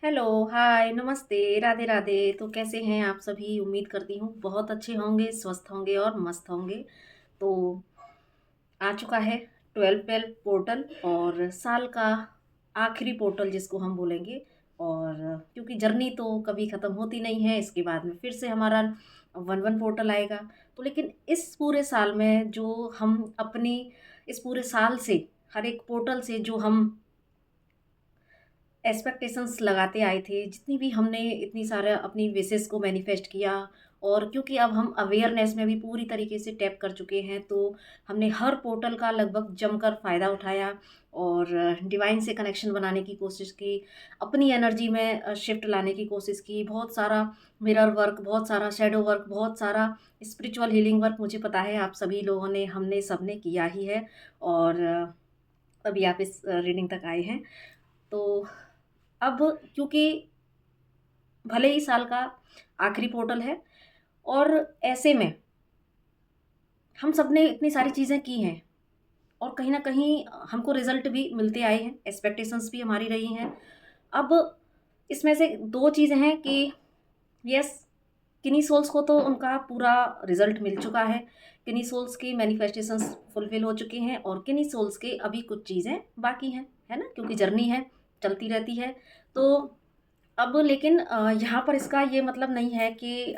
Hello, हाय, नमस्ते, राधे राधे। तो कैसे हैं आप सभी? उम्मीद करती हूँ बहुत अच्छे होंगे, स्वस्थ होंगे और मस्त होंगे। तो आ चुका है 12-12 पोर्टल और साल का आखिरी पोर्टल जिसको हम बोलेंगे। और क्योंकि जर्नी तो कभी ख़त्म होती नहीं है, इसके बाद में फिर से हमारा 1-1 पोर्टल आएगा। तो लेकिन इस पूरे साल में जो हम अपनी इस पूरे साल से हर एक पोर्टल से जो हम एक्सपेक्टेशंस लगाते आए थे, जितनी भी हमने इतनी सारा अपनी विशेज़ को मैनिफेस्ट किया। और क्योंकि अब हम अवेयरनेस में भी पूरी तरीके से टैप कर चुके हैं, तो हमने हर पोर्टल का लगभग जमकर फ़ायदा उठाया और डिवाइन से कनेक्शन बनाने की कोशिश की, अपनी एनर्जी में शिफ्ट लाने की कोशिश की। बहुत सारा मिरर वर्क, बहुत सारा शैडो वर्क, बहुत सारा स्पिरिचुअल हीलिंग वर्क, मुझे पता है आप सभी लोगों ने, हमने सबने किया ही है। और अभी आप इस रीडिंग तक आए हैं। तो अब क्योंकि भले ही साल का आखिरी पोर्टल है और ऐसे में हम सब ने इतनी सारी चीज़ें की हैं और कहीं न कहीं हमको रिज़ल्ट भी मिलते आए हैं, एक्सपेक्टेशंस भी हमारी रही हैं। अब इसमें से 2 चीज़ें हैं कि यस, किन्हीं सोल्स को तो उनका पूरा रिज़ल्ट मिल चुका है। किन्हीं सोल्स की मैनिफेस्टेशंस फुलफ़िल हो चुके हैं और किन्हीं सोल्स के अभी कुछ चीज़ें बाकी हैं, है ना? क्योंकि जर्नी है, चलती रहती है। तो अब लेकिन यहाँ पर इसका ये मतलब नहीं है कि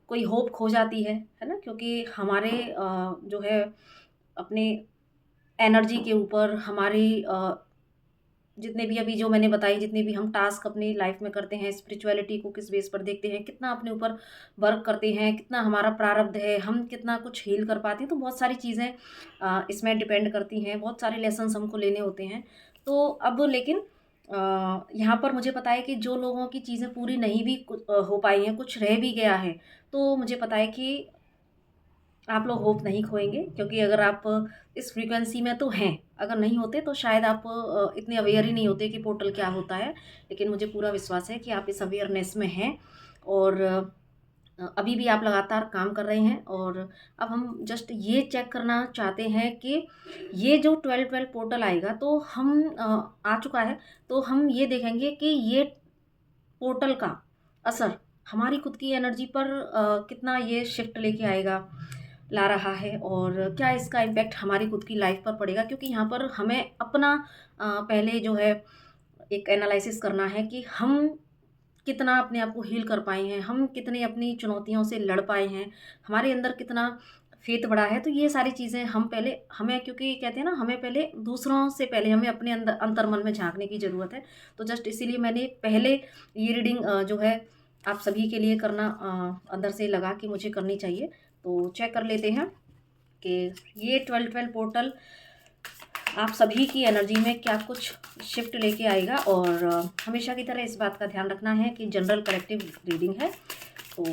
कोई होप खो जाती है ना? क्योंकि हमारे जो है अपने एनर्जी के ऊपर हमारी जितने भी अभी जो मैंने बताई, जितने भी हम टास्क अपनी लाइफ में करते हैं, स्पिरिचुअलिटी को किस बेस पर देखते हैं, कितना अपने ऊपर वर्क करते हैं, कितना हमारा प्रारब्ध है, हम कितना कुछ हील कर पाते हैं, तो बहुत सारी चीज़ें इसमें डिपेंड करती हैं, बहुत सारे लेसन्स हमको लेने होते हैं। तो अब लेकिन यहाँ पर मुझे पता है कि जो लोगों की चीज़ें पूरी नहीं भी हो पाई हैं, कुछ रह भी गया है, तो मुझे पता है कि आप लोग होप नहीं खोएँगे, क्योंकि अगर आप इस फ्रीक्वेंसी में तो हैं, अगर नहीं होते तो शायद आप इतने अवेयर ही नहीं होते कि पोर्टल क्या होता है। लेकिन मुझे पूरा विश्वास है कि आप इस अवेयरनेस में हैं और अभी भी आप लगातार काम कर रहे हैं। और अब हम जस्ट ये चेक करना चाहते हैं कि ये जो 12-12 पोर्टल आएगा तो हम आ चुका है, तो हम ये देखेंगे कि ये पोर्टल का असर हमारी खुद की एनर्जी पर कितना ये शिफ्ट लेके आएगा, ला रहा है और क्या इसका इम्पैक्ट हमारी खुद की लाइफ पर पड़ेगा। क्योंकि यहाँ पर हमें अपना पहले जो है एक एनालिसिस करना है कि हम कितना अपने आप को हील कर पाए हैं, हम कितने अपनी चुनौतियों से लड़ पाए हैं, हमारे अंदर कितना फेथ बढ़ा है। तो ये सारी चीज़ें हम पहले हमें, क्योंकि कहते हैं ना, हमें पहले दूसरों से पहले हमें अपने अंदर अंतर्मन में झाँकने की ज़रूरत है। तो जस्ट इसीलिए मैंने पहले ये रीडिंग जो है आप सभी के लिए करना अंदर से लगा कि मुझे करनी चाहिए। तो चेक कर लेते हैं कि ये 12-12 पोर्टल आप सभी की एनर्जी में क्या कुछ शिफ्ट लेके आएगा। और हमेशा की तरह इस बात का ध्यान रखना है कि जनरल कलेक्टिव रीडिंग है, तो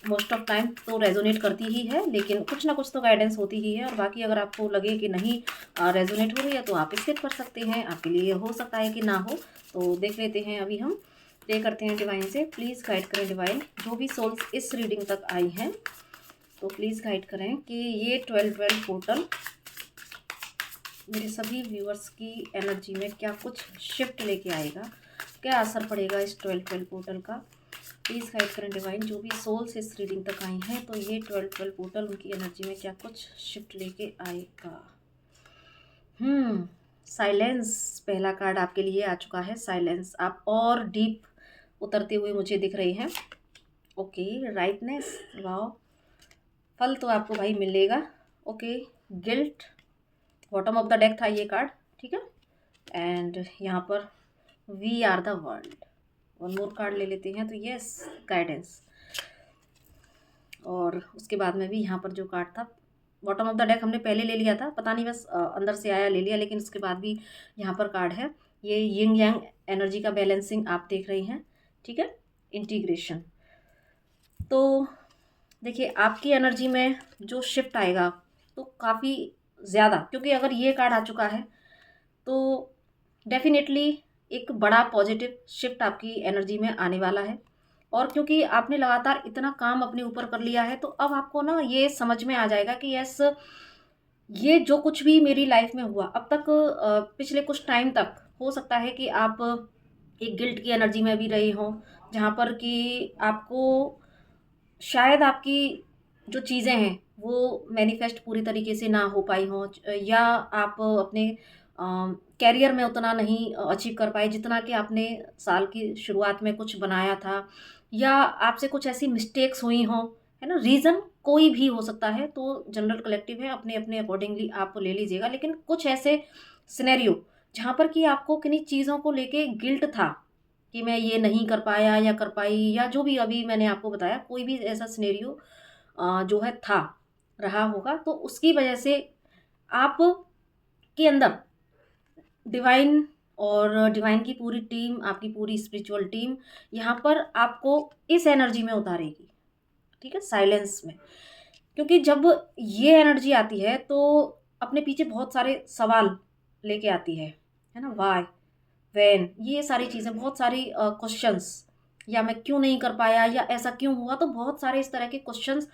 मोस्ट ऑफ टाइम तो रेजोनेट करती ही है, लेकिन कुछ ना कुछ तो गाइडेंस होती ही है। और बाकी अगर आपको लगे कि नहीं रेजोनेट हो रही है तो आप स्किप कर सकते हैं, आपके लिए हो सकता है कि ना हो। तो देख लेते हैं, अभी हम प्रे करते हैं डिवाइन से। प्लीज़ गाइड करें डिवाइन, जो भी सोल्स इस रीडिंग तक आई हैं, तो प्लीज़ गाइड करें कि ये 12-12 पोर्टल मेरे सभी व्यूअर्स की एनर्जी में क्या कुछ शिफ्ट लेके आएगा, क्या असर पड़ेगा इस 12-12 पोर्टल का। प्लीज़ गाइड करें डिवाइन, जो भी सोल्स इस रीडिंग तक आई हैं, तो ये 12-12 पोर्टल उनकी एनर्जी में क्या कुछ शिफ्ट लेके आएगा। साइलेंस पहला कार्ड आपके लिए आ चुका है। साइलेंस, आप और डीप उतरते हुए मुझे दिख रही हैं। ओके, राइटनेस, वाओ, फल तो आपको भाई मिलेगा। Okay, guilt, bottom of the deck था ये कार्ड, ठीक है। एंड यहाँ पर we are the world, one more card ले लेते हैं, तो यस, गाइडेंस। और उसके बाद में भी यहाँ पर जो कार्ड था, बॉटम ऑफ द डेक हमने पहले ले लिया था, पता नहीं बस अंदर से आया ले लिया, लेकिन उसके बाद भी यहाँ पर कार्ड है। ये यिंग यांग एनर्जी का बैलेंसिंग आप देख रही हैं, ठीक है, इंटीग्रेशन। तो देखिए, आपकी एनर्जी में जो शिफ्ट आएगा तो काफ़ी ज़्यादा, क्योंकि अगर ये कार्ड आ चुका है तो डेफिनेटली एक बड़ा पॉजिटिव शिफ्ट आपकी एनर्जी में आने वाला है। और क्योंकि आपने लगातार इतना काम अपने ऊपर कर लिया है, तो अब आपको ना ये समझ में आ जाएगा कि यस, ये जो कुछ भी मेरी लाइफ में हुआ अब तक, पिछले कुछ टाइम तक हो सकता है कि आप एक गिल्ट की एनर्जी में भी रहे हों, जहाँ पर कि आपको शायद आपकी जो चीज़ें हैं वो मैनिफेस्ट पूरी तरीके से ना हो पाई हों, या आप अपने कैरियर में उतना नहीं अचीव कर पाए जितना कि आपने साल की शुरुआत में कुछ बनाया था, या आपसे कुछ ऐसी मिस्टेक्स हुई हों, है ना? रीज़न कोई भी हो सकता है, तो जनरल कलेक्टिव है, अपने-अपने अकॉर्डिंगली आप ले लीजिएगा। लेकिन कुछ ऐसे सिनेरियो जहाँ पर कि आपको किन्हीं चीज़ों को लेके गिल्ट था कि मैं ये नहीं कर पाया या कर पाई, या जो भी अभी मैंने आपको बताया, कोई भी ऐसा सिनेरियो जो है था, रहा होगा, तो उसकी वजह से आप के अंदर डिवाइन और डिवाइन की पूरी टीम, आपकी पूरी स्पिरिचुअल टीम यहाँ पर आपको इस एनर्जी में उतारेगी, ठीक है? साइलेंस में। क्योंकि जब ये एनर्जी आती है तो अपने पीछे बहुत सारे सवाल लेके आती है ना? व्हाई, व्हेन, ये सारी चीज़ें, बहुत सारी क्वेश्चंस, या मैं क्यों नहीं कर पाया, या ऐसा क्यों हुआ? तो बहुत सारे इस तरह के क्वेश्चंस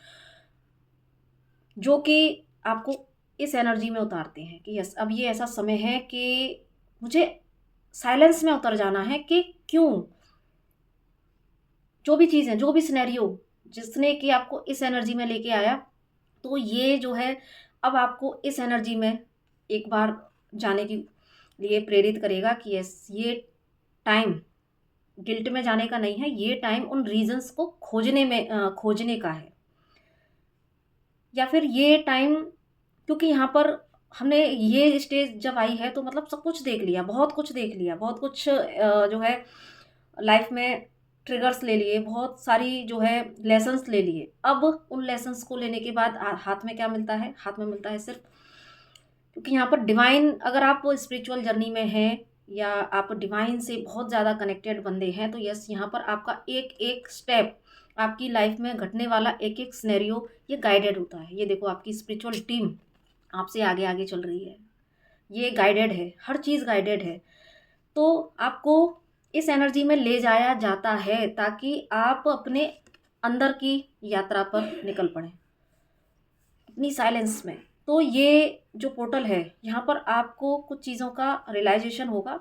जो कि आपको इस एनर्जी में उतारते हैं कि यस, अब ये ऐसा समय है कि मुझे साइलेंस में उतर जाना है कि क्यों? जो भी चीज़ है, जो भी सिनेरियो जिसने कि आपको इस एनर्जी में लेके आया, तो ये जो है अब आपको इस एनर्जी में एक बार जाने के लिए प्रेरित करेगा कि यस, ये टाइम गिल्ट में जाने का नहीं है, ये टाइम उन रीज़न्स को खोजने का है। या फिर ये टाइम, क्योंकि यहाँ पर हमने ये स्टेज जब आई है तो मतलब सब कुछ देख लिया, बहुत कुछ देख लिया, बहुत कुछ जो है लाइफ में ट्रिगर्स ले लिए, बहुत सारी जो है लेसन्स ले लिए। अब उन लेसन्स को लेने के बाद हाथ में क्या मिलता है? हाथ में मिलता है सिर्फ, क्योंकि यहाँ पर डिवाइन, अगर आप स्पिरिचुअल जर्नी में हैं या आप डिवाइन से बहुत ज़्यादा कनेक्टेड बंदे हैं, तो यस, यहाँ पर आपका एक एक स्टेप, आपकी लाइफ में घटने वाला एक एक सिनेरियो ये गाइडेड होता है। ये देखो, आपकी स्पिरिचुअल टीम आपसे आगे आगे चल रही है, ये गाइडेड है, हर चीज़ गाइडेड है। तो आपको इस एनर्जी में ले जाया जाता है ताकि आप अपने अंदर की यात्रा पर निकल पड़ें, अपनी साइलेंस में। तो ये जो पोर्टल है, यहाँ पर आपको कुछ चीज़ों का रियलाइजेशन होगा।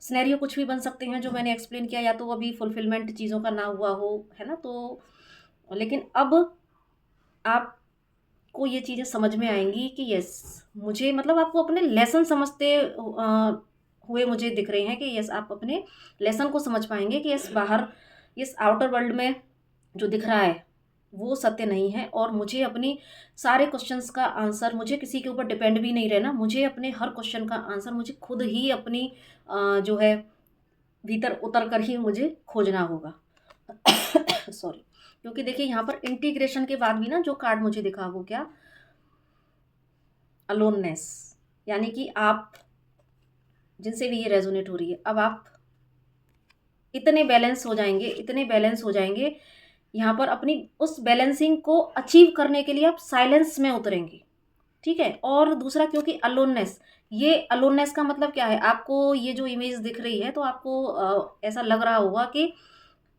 सिनेरियो कुछ भी बन सकते हैं जो मैंने एक्सप्लेन किया, या तो अभी फुलफिलमेंट चीज़ों का ना हुआ हो, है ना? तो लेकिन अब आपको ये चीज़ें समझ में आएँगी कि यस, मुझे मतलब आपको अपने लेसन समझते हुए मुझे दिख रहे हैं कि यस, आप अपने लेसन को समझ पाएँगे कि यस, बाहर इस आउटर वर्ल्ड में जो दिख रहा है वो सत्य नहीं है, और मुझे अपनी सारे क्वेश्चंस का आंसर, मुझे किसी के ऊपर डिपेंड भी नहीं रहना, मुझे अपने हर क्वेश्चन का आंसर मुझे खुद ही अपनी जो है भीतर उतर कर ही मुझे खोजना होगा। सॉरी। क्योंकि देखिए, यहाँ पर इंटीग्रेशन के बाद भी ना जो कार्ड मुझे दिखा वो क्या, अलोननेस, यानी कि आप जिनसे भी ये रेजोनेट हो रही है, अब आप इतने बैलेंस हो जाएंगे, इतने बैलेंस हो जाएंगे, यहाँ पर अपनी उस बैलेंसिंग को अचीव करने के लिए आप साइलेंस में उतरेंगे, ठीक है? और दूसरा, क्योंकि अलोननेस, ये अलोननेस का मतलब क्या है? आपको ये जो इमेज दिख रही है तो आपको ऐसा लग रहा होगा कि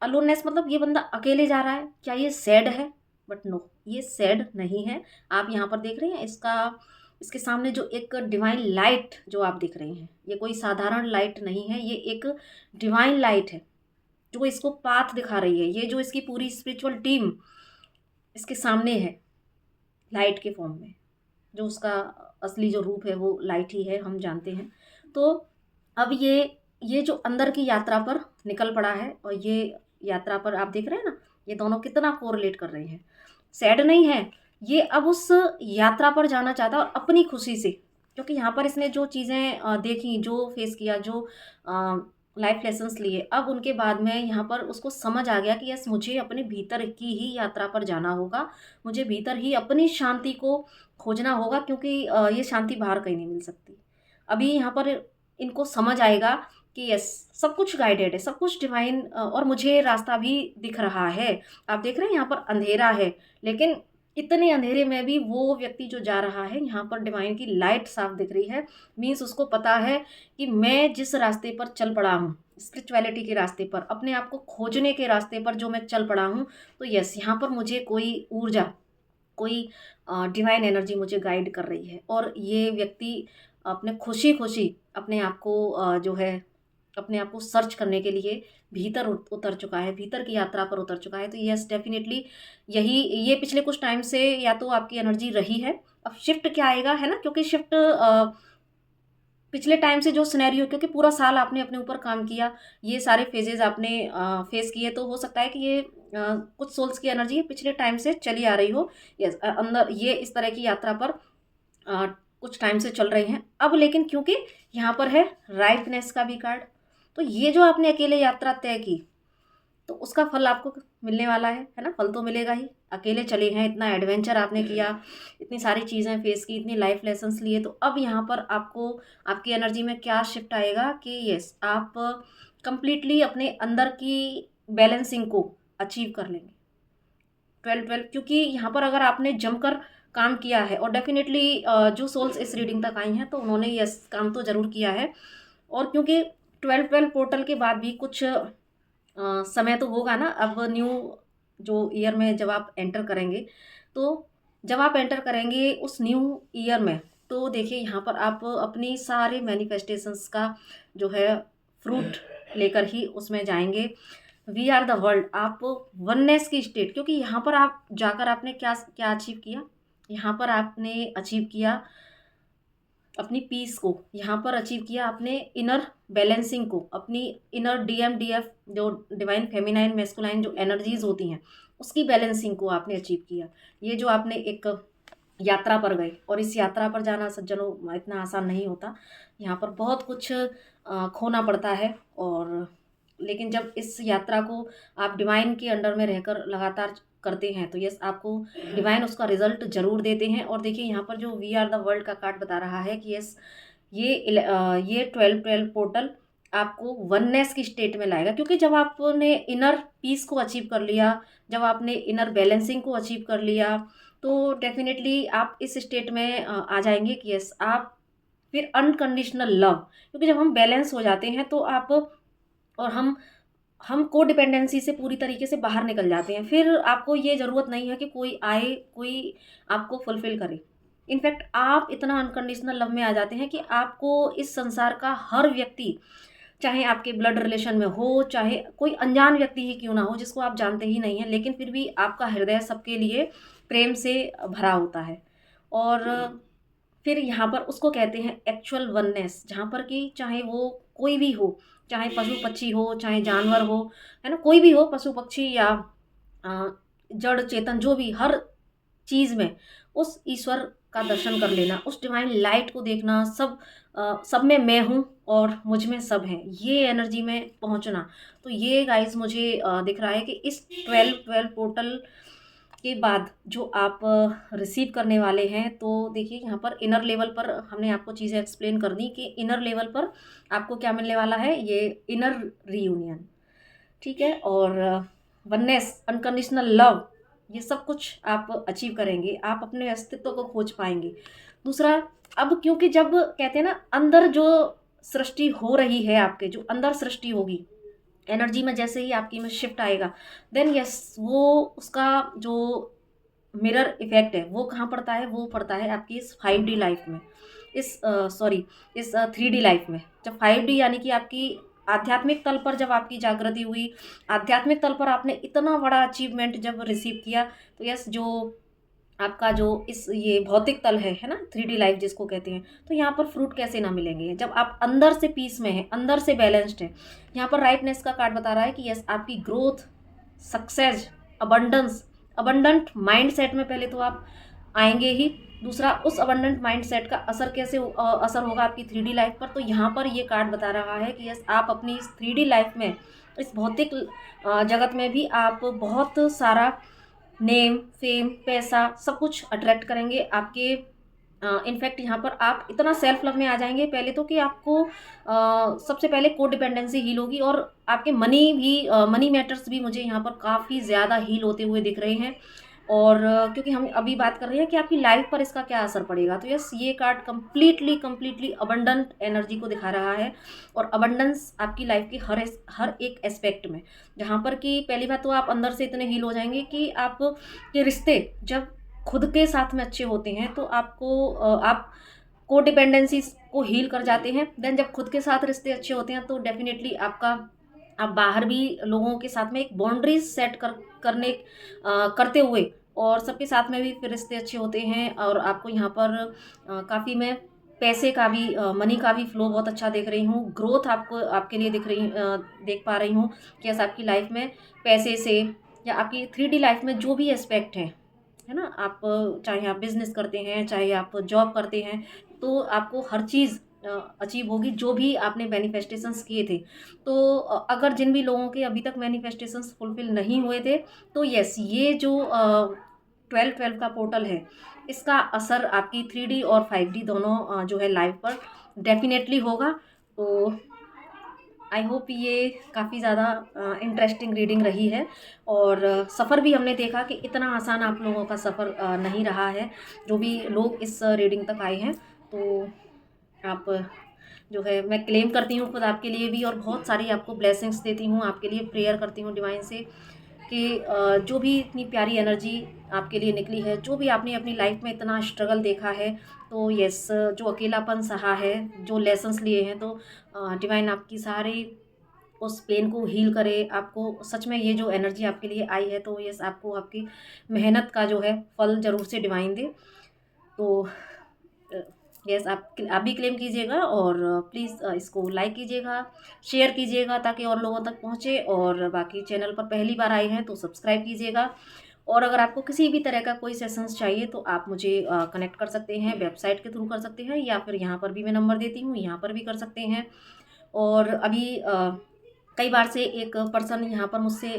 अलोननेस मतलब ये बंदा अकेले जा रहा है, क्या ये सैड है? बट नो, ये सैड नहीं है। आप यहाँ पर देख रहे हैं, इसके सामने जो एक डिवाइन लाइट जो आप देख रहे हैं, ये कोई साधारण लाइट नहीं है, ये एक डिवाइन लाइट है जो इसको पाथ दिखा रही है। ये जो इसकी पूरी स्पिरिचुअल टीम इसके सामने है, लाइट के फॉर्म में, जो उसका असली जो रूप है वो लाइट ही है, हम जानते हैं। तो अब ये जो अंदर की यात्रा पर निकल पड़ा है, और ये यात्रा पर आप देख रहे हैं ना, ये दोनों कितना कोरिलेट कर रहे हैं। सैड नहीं है, ये अब उस यात्रा पर जाना चाहता है, और अपनी खुशी से, क्योंकि यहाँ पर इसने जो चीज़ें देखी, जो फेस किया, जो लाइफ लेसन्स लिए, अब उनके बाद में यहाँ पर उसको समझ आ गया कि यस, मुझे अपने भीतर की ही यात्रा पर जाना होगा, मुझे भीतर ही अपनी शांति को खोजना होगा, क्योंकि ये शांति बाहर कहीं नहीं मिल सकती। अभी यहाँ पर इनको समझ आएगा कि यस, सब कुछ गाइडेड है, सब कुछ डिवाइन, और मुझे रास्ता भी दिख रहा है। आप देख रहे हैं यहाँ पर अंधेरा है, लेकिन इतने अंधेरे में भी वो व्यक्ति जो जा रहा है, यहाँ पर डिवाइन की लाइट साफ दिख रही है। मीन्स उसको पता है कि मैं जिस रास्ते पर चल पड़ा हूँ, स्पिरिचुअलिटी के रास्ते पर, अपने आप को खोजने के रास्ते पर जो मैं चल पड़ा हूँ, तो यस, यहाँ पर मुझे कोई ऊर्जा, कोई डिवाइन एनर्जी मुझे गाइड कर रही है। और ये व्यक्ति अपने खुशी-खुशी अपने आप को जो है अपने आप को सर्च करने के लिए भीतर उतर चुका है, भीतर की यात्रा पर उतर चुका है। तो येस डेफ़िनिटली यही ये पिछले कुछ टाइम से या तो आपकी एनर्जी रही है। अब शिफ्ट क्या आएगा, है ना? क्योंकि शिफ्ट पिछले टाइम से जो सिनेरियो, क्योंकि पूरा साल आपने अपने ऊपर काम किया, ये सारे फ़ेजेज़ आपने फ़ेस किए, तो हो सकता है कि ये कुछ सोल्स की एनर्जी पिछले टाइम से चली आ रही हो। यस अंदर ये इस तरह की यात्रा पर अ, कुछ टाइम से चल रही हैं। अब लेकिन क्योंकि यहाँ पर है राइटनेस का भी कार्ड, तो ये जो आपने अकेले यात्रा तय की, तो उसका फल आपको मिलने वाला है ना? फल तो मिलेगा ही। अकेले चले हैं, इतना एडवेंचर आपने किया, इतनी सारी चीज़ें फेस की, इतनी लाइफ लेसन्स लिए, तो अब यहाँ पर आपको आपकी एनर्जी में क्या शिफ्ट आएगा कि यस आप कंप्लीटली अपने अंदर की बैलेंसिंग को अचीव कर लेंगे। 12-12 क्योंकि यहाँ पर अगर आपने जमकर काम किया है और डेफ़िनेटली जो सोल्स इस रीडिंग तक आई हैं, तो उन्होंने यस काम तो ज़रूर किया है। और क्योंकि 12-12 पोर्टल के बाद भी कुछ समय तो होगा ना, अब न्यू जो ईयर में जब आप एंटर करेंगे, तो जब आप एंटर करेंगे उस न्यू ईयर में, तो देखिए यहाँ पर आप अपनी सारे मैनिफेस्टेशंस का जो है फ्रूट लेकर ही उसमें जाएंगे। वी आर द वर्ल्ड, आप वननेस की स्टेट, क्योंकि यहाँ पर आप जाकर आपने क्या क्या अचीव किया, यहाँ पर आपने अचीव किया अपनी पीस को, यहाँ पर अचीव किया आपने इनर बैलेंसिंग को, अपनी इनर डीएमडीएफ जो डिवाइन फेमिनाइन मैस्कुलाइन जो एनर्जीज होती हैं, उसकी बैलेंसिंग को आपने अचीव किया। ये जो आपने एक यात्रा पर गए, और इस यात्रा पर जाना सज्जनों इतना आसान नहीं होता। यहाँ पर बहुत कुछ खोना पड़ता है, और लेकिन जब इस यात्रा को आप डिवाइन के अंडर में रहकर लगातार करते हैं, तो यस आपको डिवाइन उसका रिजल्ट ज़रूर देते हैं। और देखिए यहाँ पर जो वी आर द वर्ल्ड का कार्ड बता रहा है कि यस ये 12-12 पोर्टल आपको वननेस की स्टेट में लाएगा, क्योंकि जब आपने इनर पीस को अचीव कर लिया, जब आपने इनर बैलेंसिंग को अचीव कर लिया, तो डेफिनेटली आप इस स्टेट में आ जाएंगे कि यस आप फिर अनकंडीशनल लव, क्योंकि जब हम बैलेंस हो जाते हैं तो आप और हम कोडिपेंडेंसी से पूरी तरीके से बाहर निकल जाते हैं। फिर आपको ये ज़रूरत नहीं है कि कोई आए, कोई आपको फुलफ़िल करे। इनफैक्ट आप इतना अनकंडीशनल लव में आ जाते हैं कि आपको इस संसार का हर व्यक्ति, चाहे आपके ब्लड रिलेशन में हो, चाहे कोई अनजान व्यक्ति ही क्यों ना हो, जिसको आप जानते ही नहीं हैं, लेकिन फिर भी आपका हृदय सबके लिए प्रेम से भरा होता है। और फिर यहाँ पर उसको कहते हैं एक्चुअल वननेस, जहाँ पर कि चाहे वो कोई भी हो, चाहे पशु पक्षी हो, चाहे जानवर हो, है ना? कोई भी हो, पशु पक्षी या अ, जड़ चेतन जो भी, हर चीज़ में उस ईश्वर का दर्शन कर लेना, उस डिवाइन लाइट को देखना, सब में मैं हूँ और मुझ में सब है, ये एनर्जी में पहुँचना। तो ये गाइस मुझे दिख रहा है कि इस 12-12 पोर्टल के बाद जो आप रिसीव करने वाले हैं, तो देखिए यहाँ पर इनर लेवल पर हमने आपको चीज़ें एक्सप्लेन कर दी कि इनर लेवल पर आपको क्या मिलने वाला है, ये इनर रीयूनियन, ठीक है? और वननेस, अनकंडीशनल लव, ये सब कुछ आप अचीव करेंगे, आप अपने अस्तित्व को खोज पाएंगे। दूसरा, अब क्योंकि जब कहते हैं ना अंदर जो सृष्टि हो रही है, आपके जो अंदर सृष्टि होगी एनर्जी में, जैसे ही आपकी में शिफ्ट आएगा, देन यस वो उसका जो मिरर इफेक्ट है वो कहाँ पड़ता है, वो पड़ता है आपकी इस 5D लाइफ में, इस सॉरी इस 3D लाइफ में। जब 5D यानी कि आपकी आध्यात्मिक तल पर जब आपकी जागृति हुई, आध्यात्मिक तल पर आपने इतना बड़ा अचीवमेंट जब रिसीव किया, तो यस जो आपका जो इस ये भौतिक तल है ना, 3D लाइफ जिसको कहते हैं, तो यहाँ पर फ्रूट कैसे ना मिलेंगे जब आप अंदर से पीस में हैं, अंदर से बैलेंस्ड हैं। यहाँ पर राइटनेस का कार्ड बता रहा है कि यस आपकी growth, success, abundance, abundant mind set में पहले तो आप आएंगे ही। दूसरा, उस अबंडेंट माइंड सेट का असर कैसे असर होगा आपकी 3D लाइफ पर, तो यहाँ पर ये कार्ड बता रहा है कि यस आप अपनी इस 3D लाइफ में, इस भौतिक जगत में भी आप बहुत सारा नेम, फेम, पैसा सब कुछ अट्रैक्ट करेंगे आपके। इनफैक्ट यहाँ पर आप इतना सेल्फ लव में आ जाएंगे पहले तो कि आपको सबसे पहले कोडिपेंडेंसी हील होगी, और आपके मनी भी, मनी मैटर्स भी मुझे यहाँ पर काफ़ी ज़्यादा हील होते हुए दिख रहे हैं। और क्योंकि हम अभी बात कर रहे हैं कि आपकी लाइफ पर इसका क्या असर पड़ेगा, तो यस ये card completely completely abundant energy को दिखा रहा है, और अबंडेंस आपकी लाइफ के हर एक एस्पेक्ट में, जहाँ पर कि पहली बात तो आप अंदर से इतने हील हो जाएंगे कि आप के रिश्ते जब खुद के साथ में अच्छे होते हैं, तो आपको आप कोडिपेंडेंसीज को हील कर जाते हैं। देन जब खुद के साथ रिश्ते अच्छे होते हैं तो डेफिनेटली आपका आप बाहर भी लोगों के साथ में एक बाउंड्रीज सेट करने करते हुए और सबके साथ में भी फिर रिश्ते अच्छे होते हैं। और आपको यहाँ पर काफ़ी मैं पैसे का भी मनी का भी फ्लो बहुत अच्छा देख रही हूँ। ग्रोथ आपको आपके लिए देख पा रही हूँ कि ऐसा आपकी लाइफ में पैसे से या आपकी 3D लाइफ में जो भी एस्पेक्ट है ना, आप चाहे आप बिजनेस करते हैं, चाहे आप जॉब करते हैं, तो आपको हर चीज़ अचीव होगी जो भी आपने मैनिफेस्टेशंस किए थे। तो अगर जिन भी लोगों के अभी तक मैनिफेस्टेशंस फुलफिल नहीं हुए थे, तो यस, ये जो 12-12 का पोर्टल है, इसका असर आपकी 3D और 5D दोनों जो है लाइफ पर डेफिनेटली होगा। तो आई होप ये काफ़ी ज़्यादा इंटरेस्टिंग रीडिंग रही है। और सफ़र भी हमने देखा कि इतना आसान आप लोगों का सफ़र नहीं रहा है, जो भी लोग इस रीडिंग तक आए हैं। तो आप जो है मैं क्लेम करती हूँ खुद आपके लिए भी, और बहुत सारी आपको ब्लेसिंग्स देती हूँ, आपके लिए प्रेयर करती हूँ डिवाइन से कि जो भी इतनी प्यारी एनर्जी आपके लिए निकली है, जो भी आपने अपनी लाइफ में इतना स्ट्रगल देखा है, तो यस, जो अकेलापन सहा है, जो लेसन्स लिए हैं, तो डिवाइन आपकी सारी उस पेन को हील करे। आपको सच में ये जो एनर्जी आपके लिए आई है, तो यस, आपको आपकी मेहनत का जो है फल ज़रूर से डिवाइन दे। तो यस, आप भी क्लेम कीजिएगा और प्लीज़ इसको लाइक कीजिएगा, शेयर कीजिएगा ताकि और लोगों तक पहुँचे। और बाकी चैनल पर पहली बार आए हैं तो सब्सक्राइब कीजिएगा। और अगर आपको किसी भी तरह का कोई सेशंस चाहिए तो आप मुझे कनेक्ट कर सकते हैं, वेबसाइट के थ्रू कर सकते हैं, या फिर यहाँ पर भी मैं नंबर देती हूँ, यहाँ पर भी कर सकते हैं। और अभी कई बार से एक पर्सन यहाँ पर मुझसे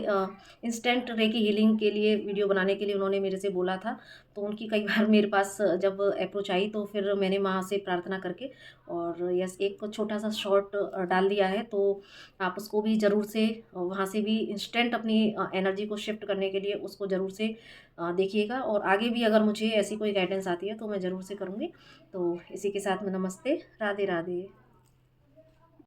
इंस्टेंट रेकी हीलिंग के लिए वीडियो बनाने के लिए उन्होंने मेरे से बोला था। तो उनकी कई बार मेरे पास जब अप्रोच आई तो फिर मैंने वहाँ से प्रार्थना करके और यस, एक छोटा सा शॉर्ट डाल दिया है। तो आप उसको भी ज़रूर से वहाँ से भी इंस्टेंट अपनी एनर्जी को शिफ्ट करने के लिए उसको ज़रूर से देखिएगा। और आगे भी अगर मुझे ऐसी कोई गाइडेंस आती है तो मैं ज़रूर से करूँगी। तो इसी के साथ में नमस्ते, राधे राधे।